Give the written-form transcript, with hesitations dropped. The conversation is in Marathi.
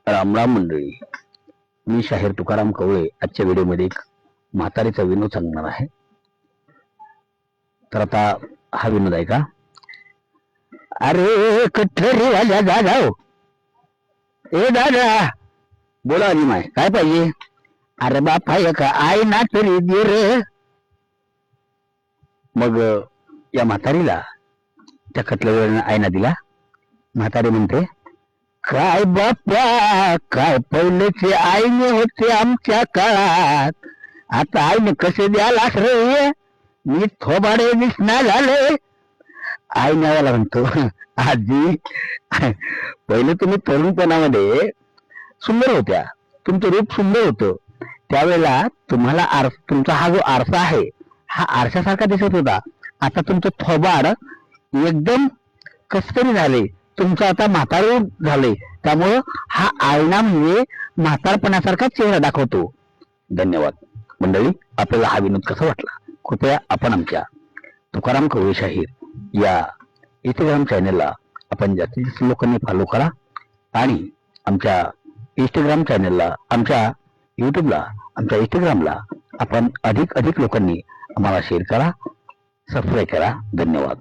रामराम मंडळी, मी शाहीर तुकाराम कवळे आजच्या व्हिडिओमध्ये एक म्हातारीचा विनोद सांगणार आहे. तर आता हा विनोद आहे का. अरे कठ्ठरी वाल्या दादा, ए दादा बोला. आणि माय काय पाहिजे. अरे बापा एक आई ना तरी दे रे. मग या म्हातारीला त्या कटल्यावर आईना दिला. म्हातारी म्हणते, काय बाप्पा काय पहिलेचे आईने होते आमच्या काळात, आता आईने कसे द्यालास रे, मी थोबाडे दिसणार झाले. आई न्यावाला म्हणतो, आजी पहिले तुम्ही तरुणपणामध्ये सुंदर होत्या, तुमचं रूप सुंदर होतं, त्यावेळेला तुम्हाला तुमचा हा जो आरसा आहे हा आरशासारखा दिसत होता. आता तुमचं थोबाड एकदम कसतरी झाले, तुमचं आता म्हातार झाले, त्यामुळं हा आईना म्हणजे म्हातारपणासारखा चेहरा दाखवतो. धन्यवाद मंडळी. आपल्याला हा विनोद कसा वाटला कृपया आपण आमच्या तुकाराम कवळे शाहीर या इंस्टाग्राम चॅनलला आपण जास्तीत जास्त लोकांनी फॉलो करा आणि आमच्या इंस्टाग्राम चॅनलला, आमच्या युट्यूबला, आमच्या इंस्टाग्रामला आपण अधिक लोकांनी आम्हाला शेअर करा, सबस्क्राईब करा. धन्यवाद.